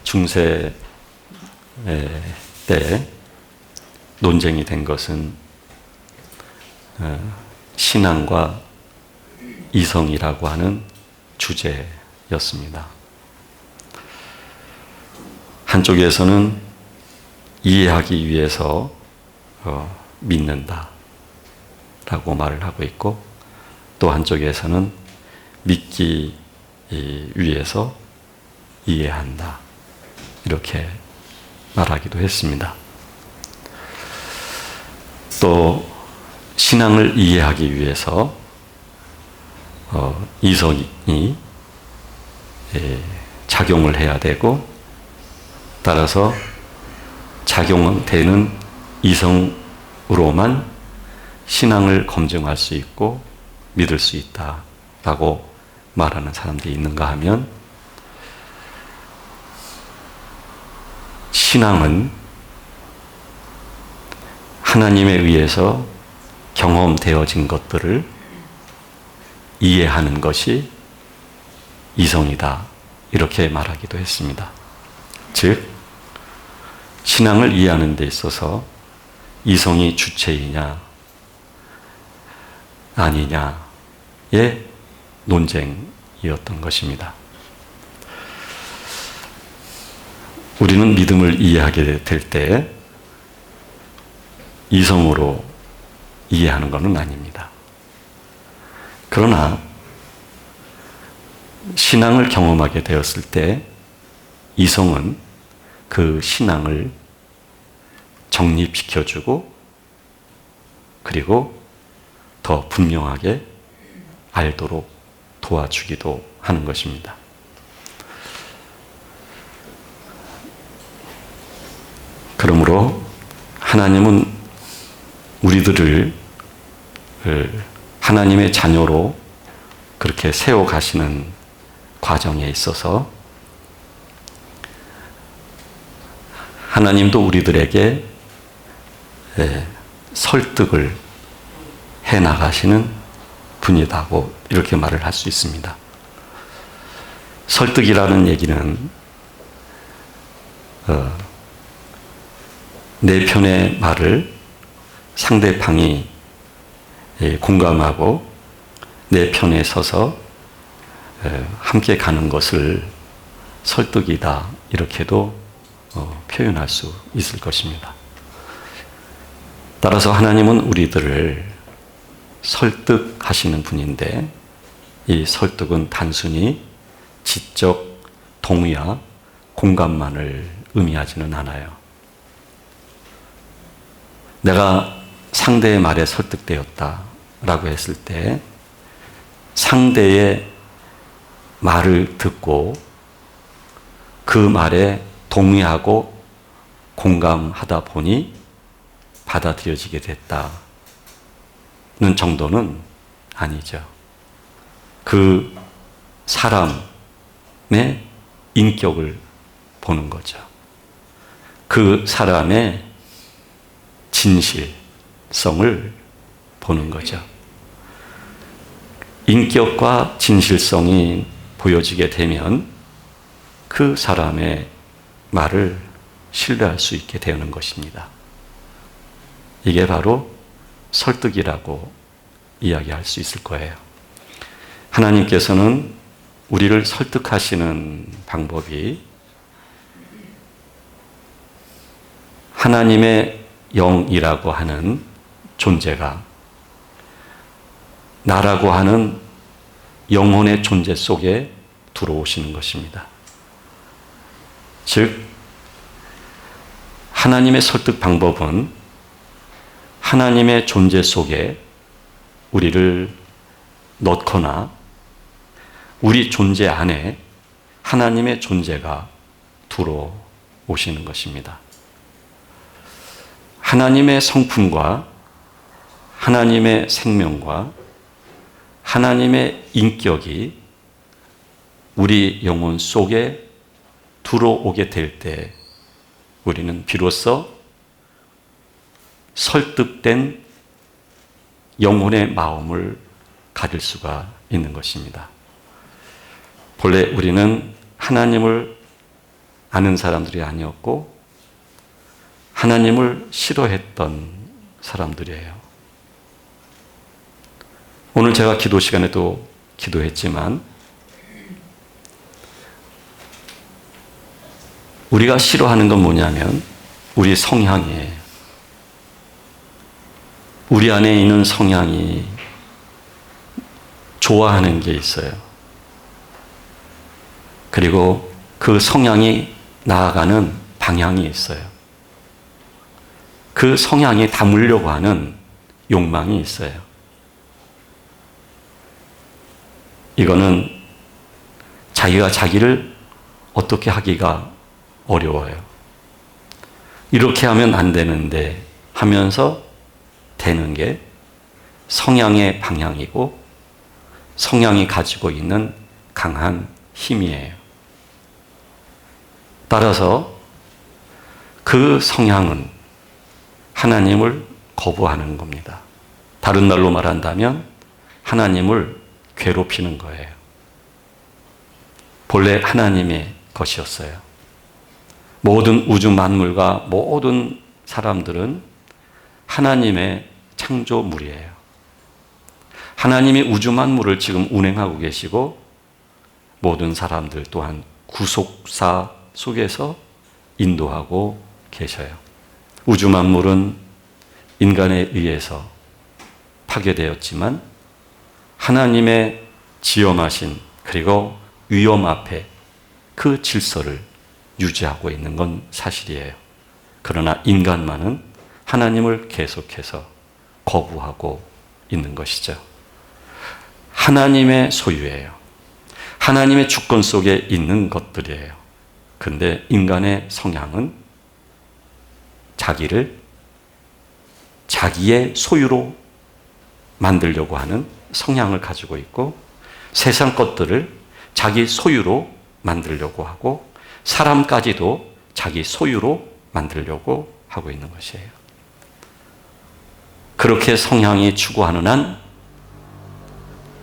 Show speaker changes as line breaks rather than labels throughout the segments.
중세 때 논쟁이 된 것은 신앙과 이성이라고 하는 주제였습니다. 한쪽에서는 이해하기 위해서 믿는다 라고 말을 하고 있고, 또 한쪽에서는 믿기 위해서 이해한다 이렇게 말하기도 했습니다. 또 신앙을 이해하기 위해서 이성이 작용을 해야 되고, 따라서 작용되는 이성으로만 신앙을 검증할 수 있고 믿을 수 있다라고 말하는 사람들이 있는가 하면, 신앙은 하나님에 의해서 경험되어진 것들을 이해하는 것이 이성이다 이렇게 말하기도 했습니다. 즉, 신앙을 이해하는 데 있어서 이성이 주체이냐 아니냐의 논쟁이었던 것입니다. 우리는 믿음을 이해하게 될 때 이성으로 이해하는 것은 아닙니다. 그러나 신앙을 경험하게 되었을 때 이성은 그 신앙을 정립시켜주고, 그리고 더 분명하게 알도록 도와주기도 하는 것입니다. 그러므로 하나님은 우리들을 하나님의 자녀로 그렇게 세워가시는 과정에 있어서 하나님도 우리들에게 설득을 해나가시는 분이다고 이렇게 말을 할 수 있습니다. 설득이라는 얘기는 내 편의 말을 상대방이 공감하고 내 편에 서서 함께 가는 것을 설득이다 이렇게도 표현할 수 있을 것입니다. 따라서 하나님은 우리들을 설득하시는 분인데, 이 설득은 단순히 지적 동의와 공감만을 의미하지는 않아요. 내가 상대의 말에 설득되었다라고 했을 때 상대의 말을 듣고 그 말에 동의하고 공감하다 보니 받아들여지게 됐다는 정도는 아니죠. 그 사람의 인격을 보는 거죠. 그 사람의 진실성을 보는 거죠. 인격과 진실성이 보여지게 되면 그 사람의 말을 신뢰할 수 있게 되는 것입니다. 이게 바로 설득이라고 이야기할 수 있을 거예요. 하나님께서는 우리를 설득하시는 방법이 하나님의 영이라고 하는 존재가 나라고 하는 영혼의 존재 속에 들어오시는 것입니다. 즉, 하나님의 설득 방법은 하나님의 존재 속에 우리를 넣거나 우리 존재 안에 하나님의 존재가 들어오시는 것입니다. 하나님의 성품과 하나님의 생명과 하나님의 인격이 우리 영혼 속에 들어오게 될 때 우리는 비로소 설득된 영혼의 마음을 가질 수가 있는 것입니다. 본래 우리는 하나님을 아는 사람들이 아니었고 하나님을 싫어했던 사람들이에요. 오늘 제가 기도 시간에도 기도했지만 우리가 싫어하는 건 뭐냐면 우리 성향이에요. 우리 안에 있는 성향이 좋아하는 게 있어요. 그리고 그 성향이 나아가는 방향이 있어요. 그 성향에 담으려고 하는 욕망이 있어요. 이거는 자기가 자기를 어떻게 하기가 어려워요. 이렇게 하면 안 되는데 하면서 되는 게 성향의 방향이고 성향이 가지고 있는 강한 힘이에요. 따라서 그 성향은 하나님을 거부하는 겁니다. 다른 말로 말한다면 하나님을 괴롭히는 거예요. 본래 하나님의 것이었어요. 모든 우주 만물과 모든 사람들은 하나님의 창조물이에요. 하나님이 우주 만물을 지금 운행하고 계시고 모든 사람들 또한 구속사 속에서 인도하고 계셔요. 우주 만물은 인간에 의해서 파괴되었지만 하나님의 지엄하신 그리고 위엄 앞에 그 질서를 유지하고 있는 건 사실이에요. 그러나 인간만은 하나님을 계속해서 거부하고 있는 것이죠. 하나님의 소유예요. 하나님의 주권 속에 있는 것들이에요. 그런데 인간의 성향은 자기를 자기의 소유로 만들려고 하는 성향을 가지고 있고 세상 것들을 자기 소유로 만들려고 하고 사람까지도 자기 소유로 만들려고 하고 있는 것이에요. 그렇게 성향이 추구하는 한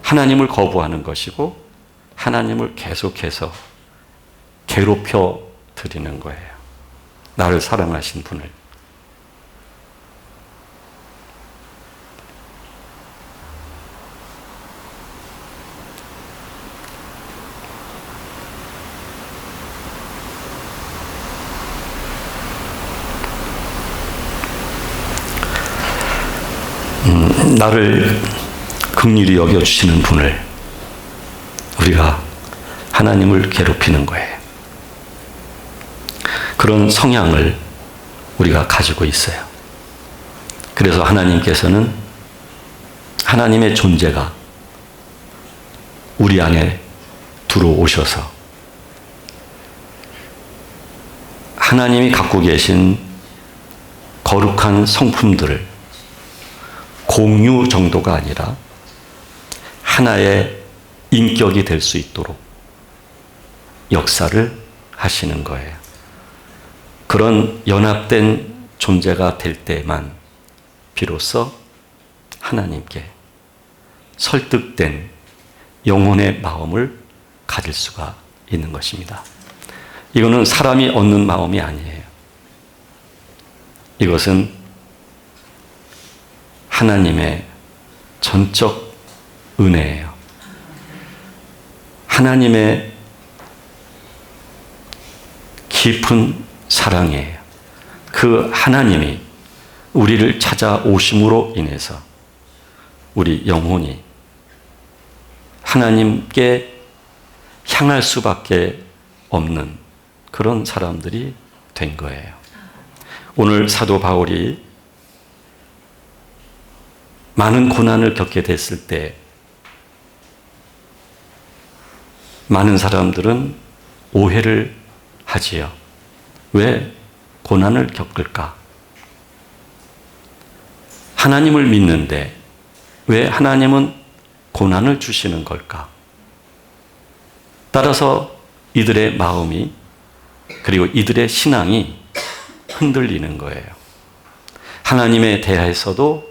하나님을 거부하는 것이고 하나님을 계속해서 괴롭혀 드리는 거예요. 나를 사랑하신 분을. 나를 긍휼히 여겨주시는 분을 우리가 하나님을 괴롭히는 거예요. 그런 성향을 우리가 가지고 있어요. 그래서 하나님께서는 하나님의 존재가 우리 안에 들어오셔서 하나님이 갖고 계신 거룩한 성품들을 공유 정도가 아니라 하나의 인격이 될 수 있도록 역사를 하시는 거예요. 그런 연합된 존재가 될 때만 비로소 하나님께 설득된 영혼의 마음을 가질 수가 있는 것입니다. 이거는 사람이 얻는 마음이 아니에요. 이것은 하나님의 전적 은혜예요. 하나님의 깊은 사랑이에요. 그 하나님이 우리를 찾아오심으로 인해서 우리 영혼이 하나님께 향할 수밖에 없는 그런 사람들이 된 거예요. 오늘 사도 바울이 많은 고난을 겪게 됐을 때 많은 사람들은 오해를 하지요. 왜 고난을 겪을까? 하나님을 믿는데 왜 하나님은 고난을 주시는 걸까? 따라서 이들의 마음이 그리고 이들의 신앙이 흔들리는 거예요. 하나님에 대해서도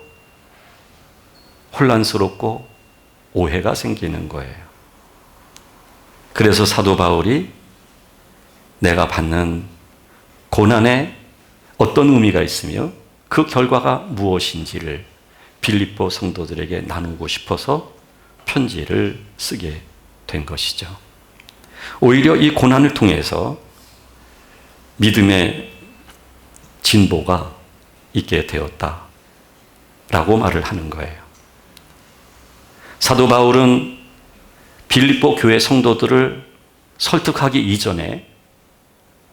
혼란스럽고 오해가 생기는 거예요. 그래서 사도 바울이 내가 받는 고난에 어떤 의미가 있으며 그 결과가 무엇인지를 빌립보 성도들에게 나누고 싶어서 편지를 쓰게 된 것이죠. 오히려 이 고난을 통해서 믿음의 진보가 있게 되었다라고 말을 하는 거예요. 사도 바울은 빌립보 교회 성도들을 설득하기 이전에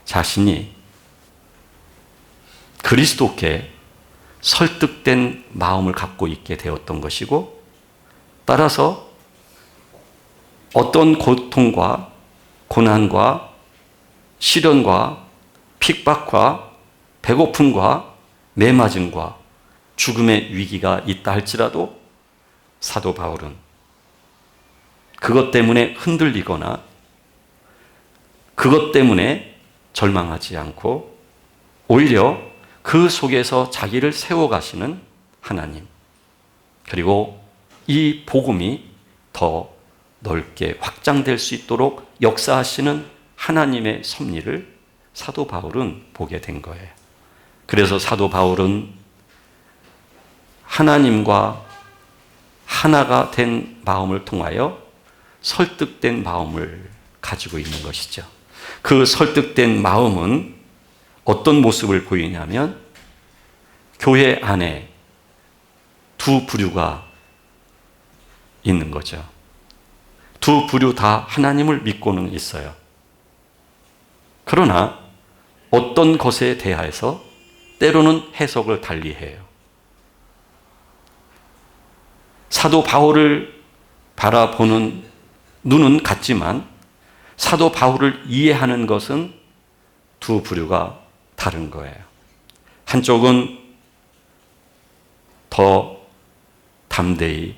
자신이 그리스도께 설득된 마음을 갖고 있게 되었던 것이고, 따라서 어떤 고통과 고난과 시련과 핍박과 배고픔과 매맞음과 죽음의 위기가 있다 할지라도 사도 바울은 그것 때문에 흔들리거나 그것 때문에 절망하지 않고 오히려 그 속에서 자기를 세워가시는 하나님, 그리고 이 복음이 더 넓게 확장될 수 있도록 역사하시는 하나님의 섭리를 사도 바울은 보게 된 거예요. 그래서 사도 바울은 하나님과 하나가 된 마음을 통하여 설득된 마음을 가지고 있는 것이죠. 그 설득된 마음은 어떤 모습을 보이냐면, 교회 안에 두 부류가 있는 거죠. 두 부류 다 하나님을 믿고는 있어요. 그러나 어떤 것에 대하여서 때로는 해석을 달리해요. 사도 바울을 바라보는 눈은 같지만 사도 바울을 이해하는 것은 두 부류가 다른 거예요. 한쪽은 더 담대히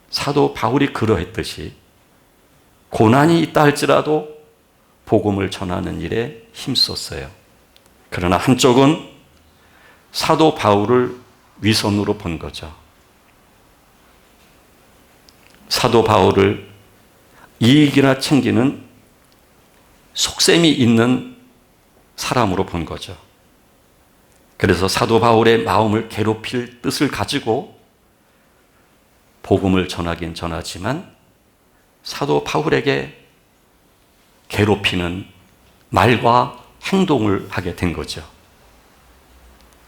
사도 바울이 그러했듯이 고난이 있다 할지라도 복음을 전하는 일에 힘썼어요. 그러나 한쪽은 사도 바울을 위선으로 본 거죠. 사도 바울을 이익이나 챙기는 속셈이 있는 사람으로 본 거죠. 그래서 사도 바울의 마음을 괴롭힐 뜻을 가지고 복음을 전하긴 전하지만 사도 바울에게 괴롭히는 말과 행동을 하게 된 거죠.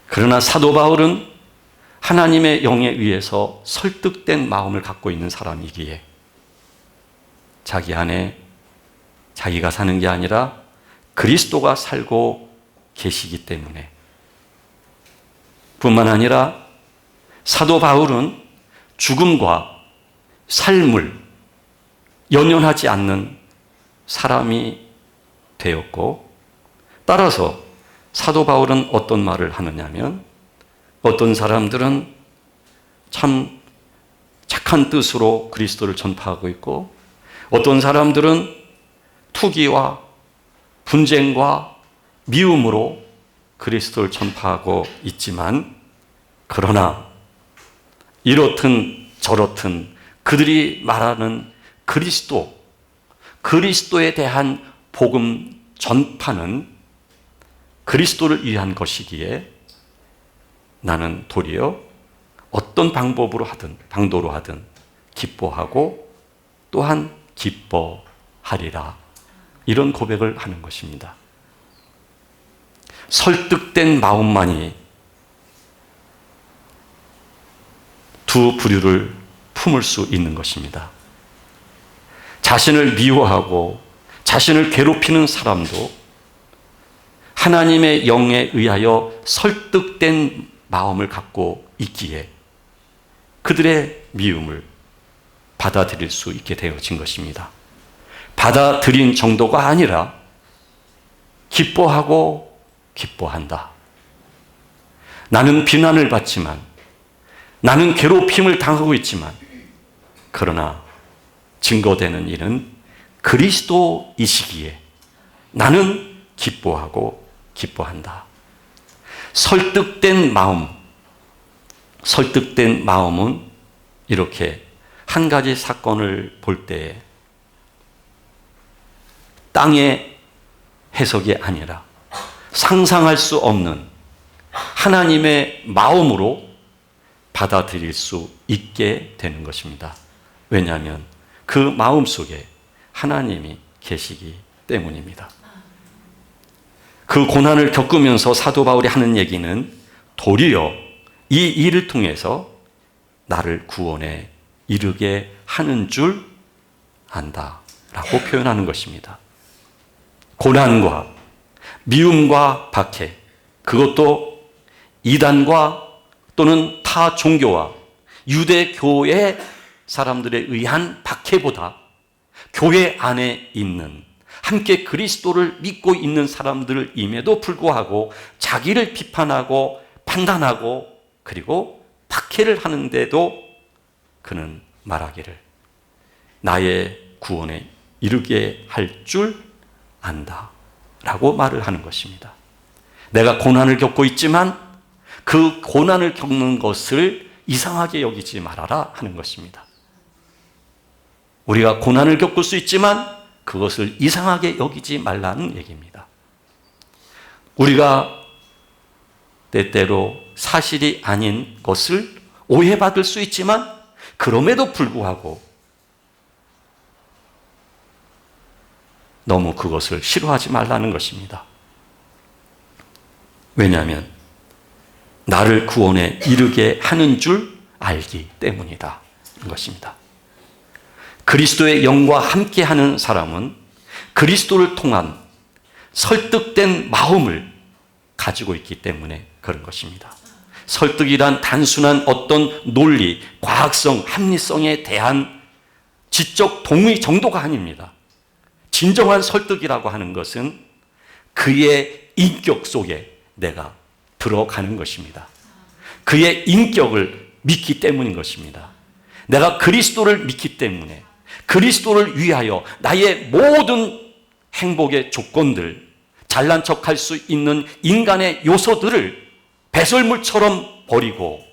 그러나 사도 바울은 하나님의 영에 의해서 설득된 마음을 갖고 있는 사람이기에 자기 안에 자기가 사는 게 아니라 그리스도가 살고 계시기 때문에, 뿐만 아니라 사도 바울은 죽음과 삶을 연연하지 않는 사람이 되었고, 따라서 사도 바울은 어떤 말을 하느냐면, 어떤 사람들은 참 착한 뜻으로 그리스도를 전파하고 있고, 어떤 사람들은 투기와 분쟁과 미움으로 그리스도를 전파하고 있지만, 그러나 이렇든 저렇든 그들이 말하는 그리스도에 대한 복음 전파는 그리스도를 위한 것이기에 나는 도리어 어떤 방법으로 하든 방도로 하든 기뻐하고 또한 기뻐하리라, 이런 고백을 하는 것입니다. 설득된 마음만이 두 부류를 품을 수 있는 것입니다. 자신을 미워하고 자신을 괴롭히는 사람도 하나님의 영에 의하여 설득된 마음을 갖고 있기에 그들의 미움을 받아들일 수 있게 되어진 것입니다. 받아들인 정도가 아니라 기뻐하고 기뻐한다. 나는 비난을 받지만, 나는 괴롭힘을 당하고 있지만, 그러나 증거되는 일은 그리스도이시기에 나는 기뻐하고 기뻐한다. 설득된 마음은 이렇게 한 가지 사건을 볼 때 땅에 해석이 아니라 상상할 수 없는 하나님의 마음으로 받아들일 수 있게 되는 것입니다. 왜냐하면 그 마음 속에 하나님이 계시기 때문입니다. 그 고난을 겪으면서 사도 바울이 하는 얘기는 도리어 이 일을 통해서 나를 구원에 이르게 하는 줄 안다라고 표현하는 것입니다. 고난과 미움과 박해, 그것도 이단과 또는 타 종교와 유대교의 사람들에 의한 박해보다 교회 안에 있는 함께 그리스도를 믿고 있는 사람들임에도 불구하고 자기를 비판하고 판단하고 그리고 박해를 하는데도 그는 말하기를 나의 구원에 이르게 할 줄 안다 라고 말을 하는 것입니다. 내가 고난을 겪고 있지만 그 고난을 겪는 것을 이상하게 여기지 말아라 하는 것입니다. 우리가 고난을 겪을 수 있지만 그것을 이상하게 여기지 말라는 얘기입니다. 우리가 때때로 사실이 아닌 것을 오해받을 수 있지만 그럼에도 불구하고 너무 그것을 싫어하지 말라는 것입니다. 왜냐하면 나를 구원에 이르게 하는 줄 알기 때문이다. 것입니다. 그리스도의 영과 함께하는 사람은 그리스도를 통한 설득된 마음을 가지고 있기 때문에 그런 것입니다. 설득이란 단순한 어떤 논리, 과학성, 합리성에 대한 지적 동의 정도가 아닙니다. 진정한 설득이라고 하는 것은 그의 인격 속에 내가 들어가는 것입니다. 그의 인격을 믿기 때문인 것입니다. 내가 그리스도를 믿기 때문에 그리스도를 위하여 나의 모든 행복의 조건들, 잘난 척할 수 있는 인간의 요소들을 배설물처럼 버리고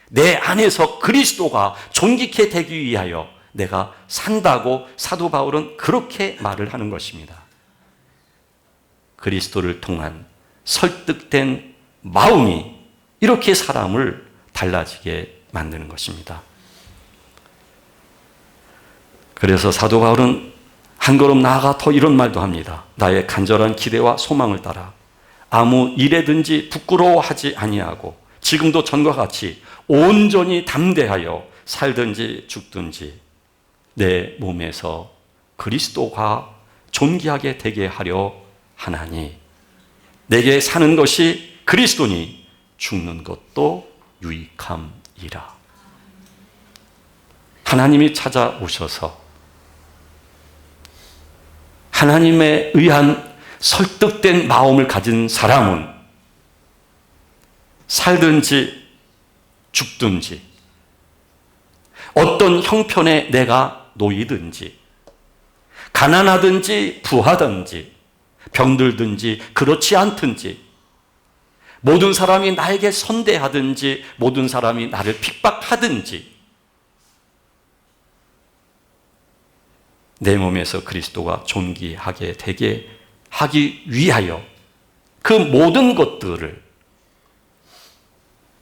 내 안에서 그리스도가 존귀케 되기 위하여 내가 산다고 사도 바울은 그렇게 말을 하는 것입니다. 그리스도를 통한 설득된 마음이 이렇게 사람을 달라지게 만드는 것입니다. 그래서 사도 바울은 한 걸음 나아가 더 이런 말도 합니다. 나의 간절한 기대와 소망을 따라 아무 일에든지 부끄러워하지 아니하고 지금도 전과 같이 온전히 담대하여 살든지 죽든지 내 몸에서 그리스도가 존귀하게 되게 하려 하나니 내게 사는 것이 그리스도니 죽는 것도 유익함이라. 하나님이 찾아오셔서 하나님에 의한 설득된 마음을 가진 사람은 살든지 죽든지 어떤 형편에 내가 놓이든지 가난하든지 부하든지 병들든지 그렇지 않든지 모든 사람이 나에게 선대하든지 모든 사람이 나를 핍박하든지 내 몸에서 그리스도가 존귀하게 되게 하기 위하여 그 모든 것들을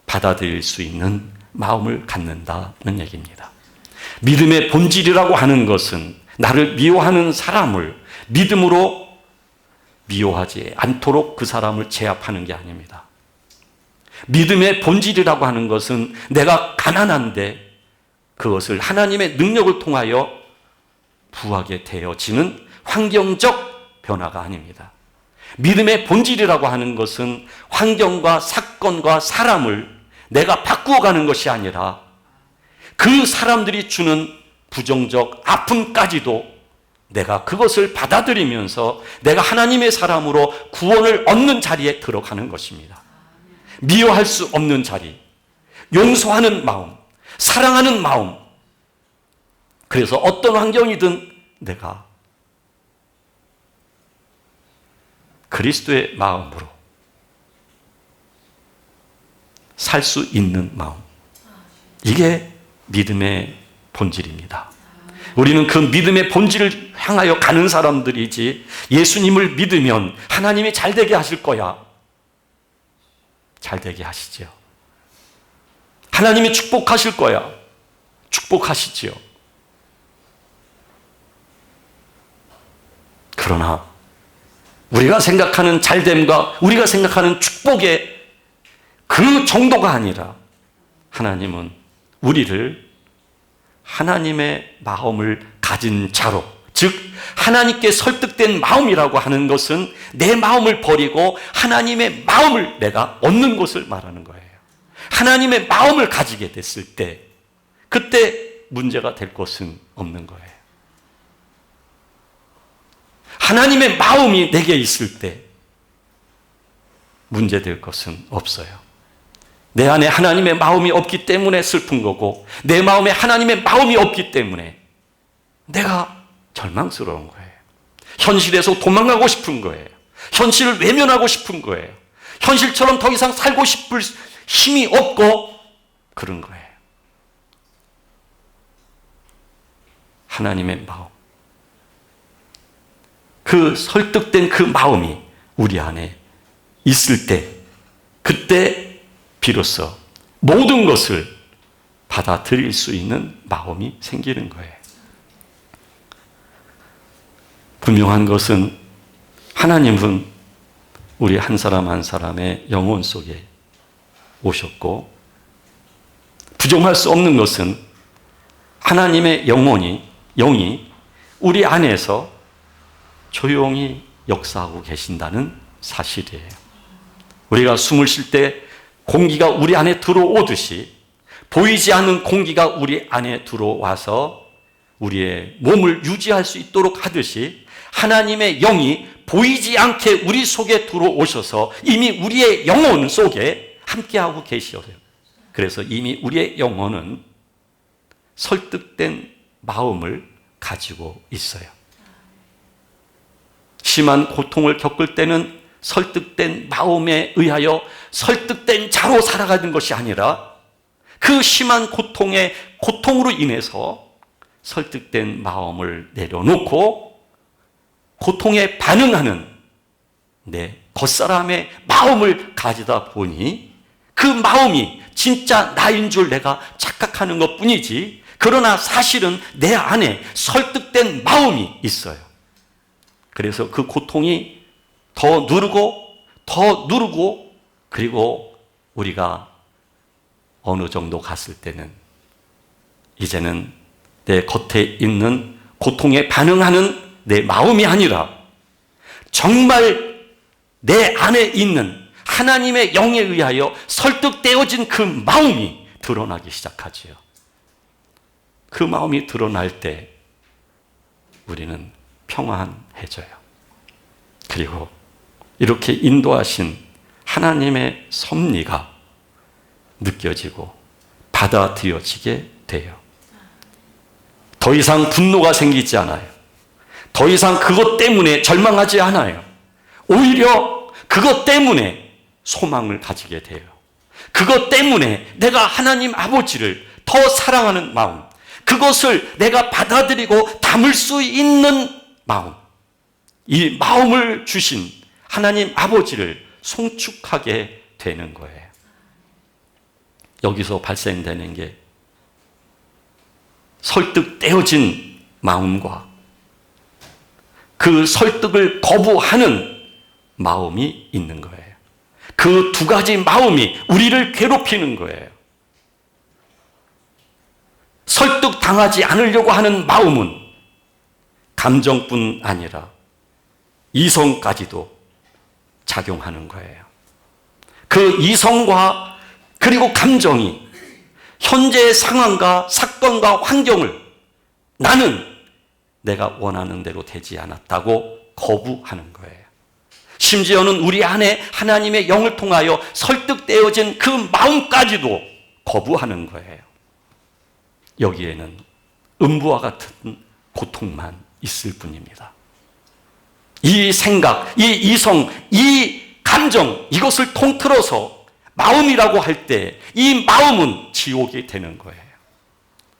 받아들일 수 있는 마음을 갖는다는 얘기입니다. 믿음의 본질이라고 하는 것은 나를 미워하는 사람을 믿음으로 미워하지 않도록 그 사람을 제압하는 게 아닙니다. 믿음의 본질이라고 하는 것은 내가 가난한데 그것을 하나님의 능력을 통하여 부하게 되어지는 환경적 변화가 아닙니다. 믿음의 본질이라고 하는 것은 환경과 사건과 사람을 내가 바꾸어가는 것이 아니라 그 사람들이 주는 부정적 아픔까지도 내가 그것을 받아들이면서 내가 하나님의 사람으로 구원을 얻는 자리에 들어가는 것입니다. 미워할 수 없는 자리, 용서하는 마음, 사랑하는 마음. 그래서 어떤 환경이든 내가 그리스도의 마음으로 살 수 있는 마음. 이게 믿음의 본질입니다. 우리는 그 믿음의 본질을 향하여 가는 사람들이지, 예수님을 믿으면 하나님이 잘 되게 하실 거야. 잘 되게 하시죠. 하나님이 축복하실 거야. 축복하시지요. 그러나 우리가 생각하는 잘됨과 우리가 생각하는 축복의 그 정도가 아니라, 하나님은 우리를 하나님의 마음을 가진 자로, 즉 하나님께 설득된 마음이라고 하는 것은 내 마음을 버리고 하나님의 마음을 내가 얻는 것을 말하는 거예요. 하나님의 마음을 가지게 됐을 때, 그때 문제가 될 것은 없는 거예요. 하나님의 마음이 내게 있을 때 문제될 것은 없어요. 내 안에 하나님의 마음이 없기 때문에 슬픈 거고, 내 마음에 하나님의 마음이 없기 때문에 내가 절망스러운 거예요. 현실에서 도망가고 싶은 거예요. 현실을 외면하고 싶은 거예요. 현실처럼 더 이상 살고 싶을 힘이 없고 그런 거예요. 하나님의 마음, 그 설득된 그 마음이 우리 안에 있을 때, 그때 비로소 모든 것을 받아들일 수 있는 마음이 생기는 거예요. 분명한 것은 하나님은 우리 한 사람 한 사람의 영혼 속에 오셨고, 부정할 수 없는 것은 하나님의 영이 우리 안에서 조용히 역사하고 계신다는 사실이에요. 우리가 숨을 쉴 때 공기가 우리 안에 들어오듯이, 보이지 않는 공기가 우리 안에 들어와서 우리의 몸을 유지할 수 있도록 하듯이, 하나님의 영이 보이지 않게 우리 속에 들어오셔서 이미 우리의 영혼 속에 함께하고 계시어요. 그래서 이미 우리의 영혼은 설득된 마음을 가지고 있어요. 심한 고통을 겪을 때는 설득된 마음에 의하여 설득된 자로 살아가는 것이 아니라, 그 심한 고통으로 인해서 설득된 마음을 내려놓고 고통에 반응하는 내 겉사람의 마음을 가지다 보니, 그 마음이 진짜 나인 줄 내가 착각하는 것 뿐이지, 그러나 사실은 내 안에 설득된 마음이 있어요. 그래서 그 고통이 더 누르고, 그리고 우리가 어느 정도 갔을 때는 이제는 내 겉에 있는 고통에 반응하는 내 마음이 아니라 정말 내 안에 있는 하나님의 영에 의하여 설득되어진 그 마음이 드러나기 시작하지요. 그 마음이 드러날 때 우리는 평안해져요. 그리고 이렇게 인도하신 하나님의 섭리가 느껴지고 받아들여지게 돼요. 더 이상 분노가 생기지 않아요. 더 이상 그것 때문에 절망하지 않아요. 오히려 그것 때문에 소망을 가지게 돼요. 그것 때문에 내가 하나님 아버지를 더 사랑하는 마음, 그것을 내가 받아들이고 담을 수 있는 마음, 이 마음을 주신 하나님 아버지를 송축하게 되는 거예요. 여기서 발생되는 게 설득되어진 마음과 그 설득을 거부하는 마음이 있는 거예요. 그 두 가지 마음이 우리를 괴롭히는 거예요. 설득당하지 않으려고 하는 마음은 감정뿐 아니라 이성까지도 작용하는 거예요. 그 이성과 그리고 감정이 현재의 상황과 사건과 환경을 나는 내가 원하는 대로 되지 않았다고 거부하는 거예요. 심지어는 우리 안에 하나님의 영을 통하여 설득되어진 그 마음까지도 거부하는 거예요. 여기에는 음부와 같은 고통만 있을 뿐입니다. 이 생각, 이 이성, 이 감정, 이것을 통틀어서 마음이라고 할 때 이 마음은 지옥이 되는 거예요.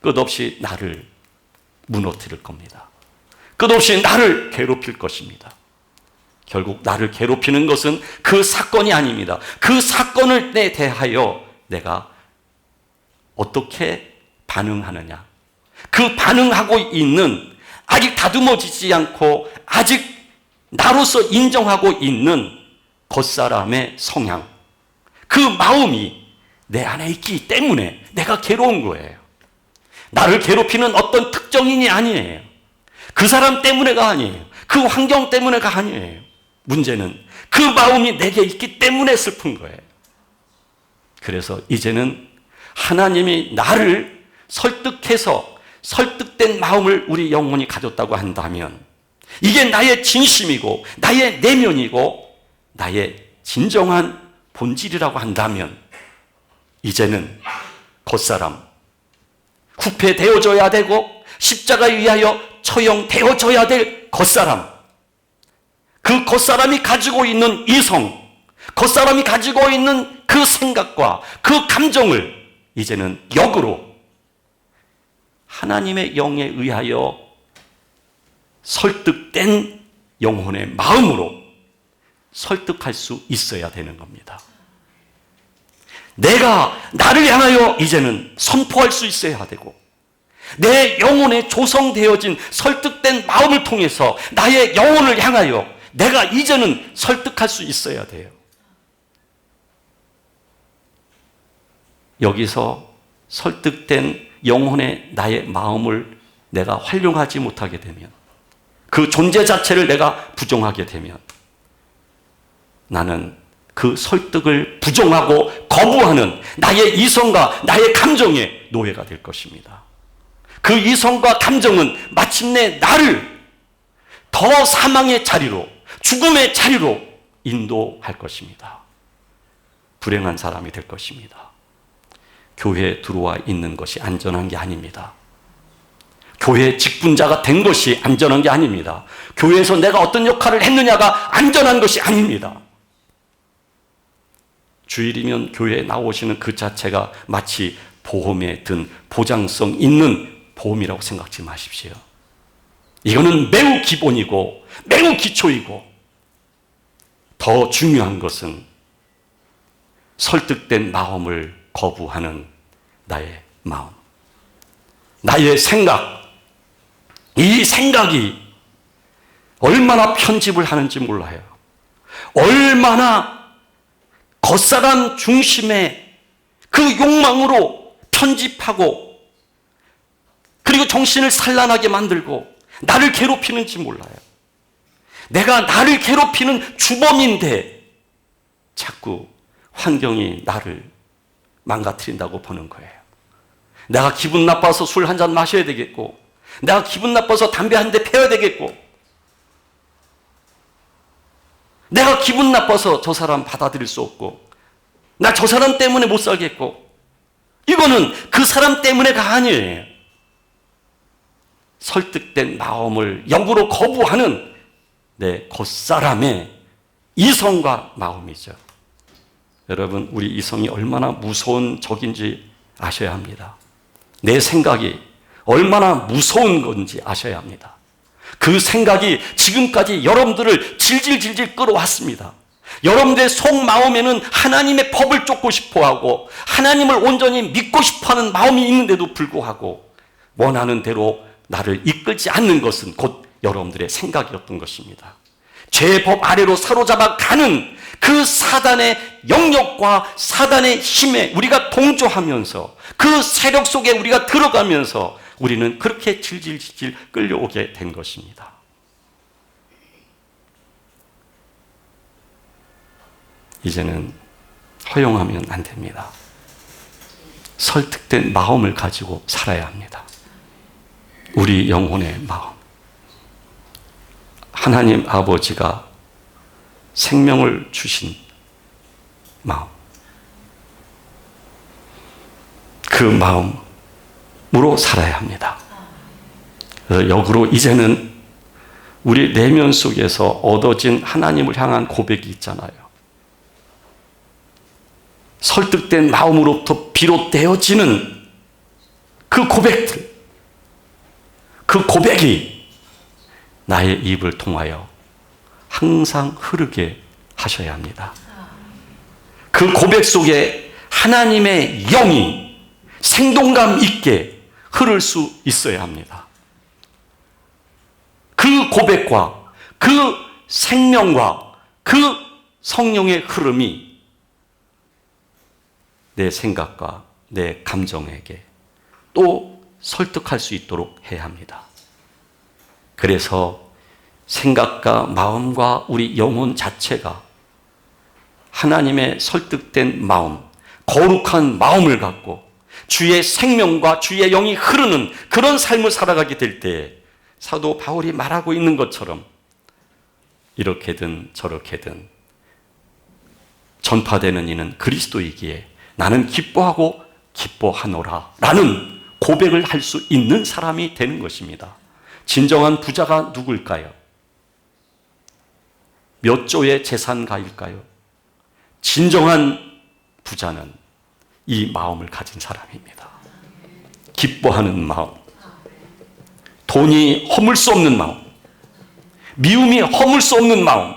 끝없이 나를 무너뜨릴 겁니다. 끝없이 나를 괴롭힐 것입니다. 결국 나를 괴롭히는 것은 그 사건이 아닙니다. 그 사건을 대하여 내가 어떻게 반응하느냐. 그 반응하고 있는 아직 다듬어지지 않고 아직 나로서 인정하고 있는 겉사람의 성향, 그 마음이 내 안에 있기 때문에 내가 괴로운 거예요. 나를 괴롭히는 어떤 특정인이 아니에요. 그 사람 때문에가 아니에요. 그 환경 때문에가 아니에요. 문제는 그 마음이 내게 있기 때문에 슬픈 거예요. 그래서 이제는 하나님이 나를 설득해서 설득된 마음을 우리 영혼이 가졌다고 한다면 이게 나의 진심이고 나의 내면이고 나의 진정한 본질이라고 한다면 이제는 겉사람, 후패되어져야 되고 십자가에 의하여 처형되어져야 될 겉사람, 그 겉사람이 가지고 있는 이성, 겉사람이 가지고 있는 그 생각과 그 감정을 이제는 역으로 하나님의 영에 의하여 설득된 영혼의 마음으로 설득할 수 있어야 되는 겁니다. 내가 나를 향하여 이제는 선포할 수 있어야 되고 내 영혼에 조성되어진 설득된 마음을 통해서 나의 영혼을 향하여 내가 이제는 설득할 수 있어야 돼요. 여기서 설득된 영혼의 나의 마음을 내가 활용하지 못하게 되면 그 존재 자체를 내가 부정하게 되면 나는 그 설득을 부정하고 거부하는 나의 이성과 나의 감정의 노예가 될 것입니다. 그 이성과 감정은 마침내 나를 더 사망의 자리로, 죽음의 자리로 인도할 것입니다. 불행한 사람이 될 것입니다. 교회에 들어와 있는 것이 안전한 게 아닙니다. 교회 직분자가 된 것이 안전한 게 아닙니다. 교회에서 내가 어떤 역할을 했느냐가 안전한 것이 아닙니다. 주일이면 교회에 나오시는 그 자체가 마치 보험에 든 보장성 있는 보험이라고 생각지 마십시오. 이거는 매우 기본이고 매우 기초이고 더 중요한 것은 설득된 마음을 거부하는 나의 마음, 나의 생각. 이 생각이 얼마나 편집을 하는지 몰라요. 얼마나 겉사람 중심의 그 욕망으로 편집하고 그리고 정신을 산란하게 만들고 나를 괴롭히는지 몰라요. 내가 나를 괴롭히는 주범인데 자꾸 환경이 나를 망가뜨린다고 보는 거예요. 내가 기분 나빠서 술 한 잔 마셔야 되겠고 내가 기분 나빠서 담배 한 대 피워야 되겠고 내가 기분 나빠서 저 사람 받아들일 수 없고 나 저 사람 때문에 못 살겠고 이거는 그 사람 때문에가 아니에요. 설득된 마음을 역으로 거부하는 내 겉사람의 이성과 마음이죠. 여러분, 우리 이성이 얼마나 무서운 적인지 아셔야 합니다. 내 생각이 얼마나 무서운 건지 아셔야 합니다. 그 생각이 지금까지 여러분들을 질질질질 끌어왔습니다. 여러분들의 속마음에는 하나님의 법을 쫓고 싶어하고 하나님을 온전히 믿고 싶어하는 마음이 있는데도 불구하고 원하는 대로 나를 이끌지 않는 것은 곧 여러분들의 생각이었던 것입니다. 죄의 법 아래로 사로잡아 가는 그 사단의 영역과 사단의 힘에 우리가 동조하면서 그 세력 속에 우리가 들어가면서 우리는 그렇게 질질질질 끌려오게 된 것입니다. 이제는 허용하면 안 됩니다. 설득된 마음을 가지고 살아야 합니다. 우리 영혼의 마음. 하나님 아버지가 생명을 주신 마음. 그 마음으로 살아야 합니다. 역으로 이제는 우리 내면 속에서 얻어진 하나님을 향한 고백이 있잖아요. 설득된 마음으로부터 비롯되어지는 그 고백들, 그 그 고백이 나의 입을 통하여 항상 흐르게 하셔야 합니다. 그 고백 속에 하나님의 영이 생동감 있게 흐를 수 있어야 합니다. 그 고백과 그 생명과 그 성령의 흐름이 내 생각과 내 감정에게 또 설득할 수 있도록 해야 합니다. 그래서 생각과 마음과 우리 영혼 자체가 하나님의 설득된 마음, 거룩한 마음을 갖고 주의 생명과 주의 영이 흐르는 그런 삶을 살아가게 될 때에 사도 바울이 말하고 있는 것처럼 이렇게든 저렇게든 전파되는 이는 그리스도이기에 나는 기뻐하고 기뻐하노라 라는 고백을 할 수 있는 사람이 되는 것입니다. 진정한 부자가 누굴까요? 몇 조의 재산가일까요? 진정한 부자는 이 마음을 가진 사람입니다. 기뻐하는 마음, 돈이 허물 수 없는 마음, 미움이 허물 수 없는 마음,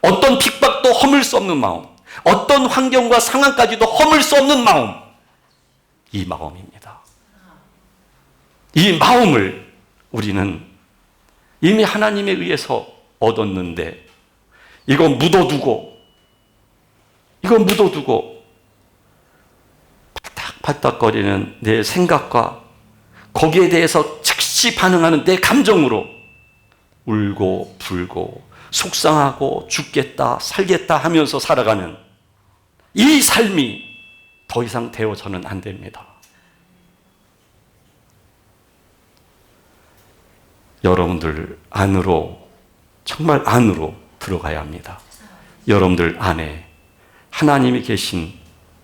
어떤 핍박도 허물 수 없는 마음, 어떤 환경과 상황까지도 허물 수 없는 마음, 이 마음입니다. 이 마음을 우리는 이미 하나님에 의해서 얻었는데 이거 묻어두고 팔딱팔딱거리는 내 생각과 거기에 대해서 즉시 반응하는 내 감정으로 울고 불고 속상하고 죽겠다 살겠다 하면서 살아가는 이 삶이 더 이상 되어서는 안 됩니다. 여러분들 안으로, 정말 안으로 들어가야 합니다. 여러분들 안에 하나님이 계신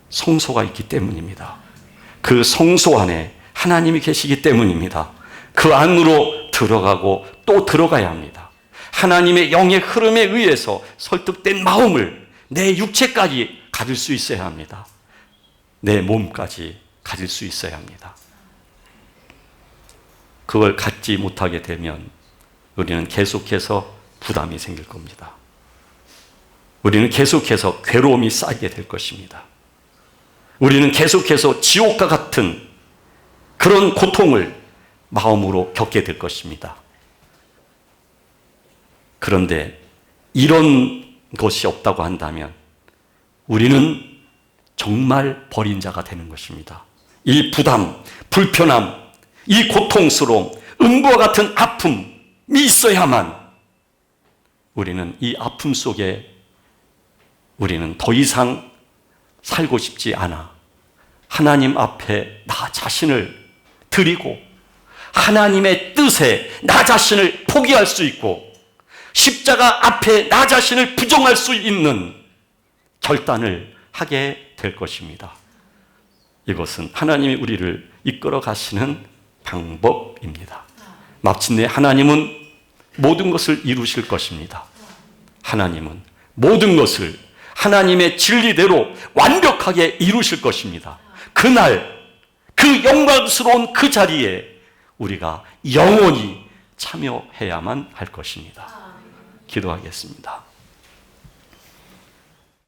성소가 있기 때문입니다. 그 성소 안에 하나님이 계시기 때문입니다. 그 안으로 들어가고 또 들어가야 합니다. 하나님의 영의 흐름에 의해서 설득된 마음을 내 육체까지 가질 수 있어야 합니다. 내 몸까지 가질 수 있어야 합니다. 그걸 갖지 못하게 되면 우리는 계속해서 부담이 생길 겁니다. 우리는 계속해서 괴로움이 쌓이게 될 것입니다. 우리는 계속해서 지옥과 같은 그런 고통을 마음으로 겪게 될 것입니다. 그런데 이런 것이 없다고 한다면 우리는 정말 버린 자가 되는 것입니다. 이 부담, 불편함, 이 고통스러움, 음부와 같은 아픔이 있어야만 우리는 이 아픔 속에 우리는 더 이상 살고 싶지 않아 하나님 앞에 나 자신을 드리고 하나님의 뜻에 나 자신을 포기할 수 있고 십자가 앞에 나 자신을 부정할 수 있는 결단을 하게 될 것입니다. 이것은 하나님이 우리를 이끌어 가시는 방법입니다. 마침내 하나님은 모든 것을 이루실 것입니다. 하나님은 모든 것을 하나님의 진리대로 완벽하게 이루실 것입니다. 그날 그 영광스러운 그 자리에 우리가 영원히 참여해야만 할 것입니다. 기도하겠습니다.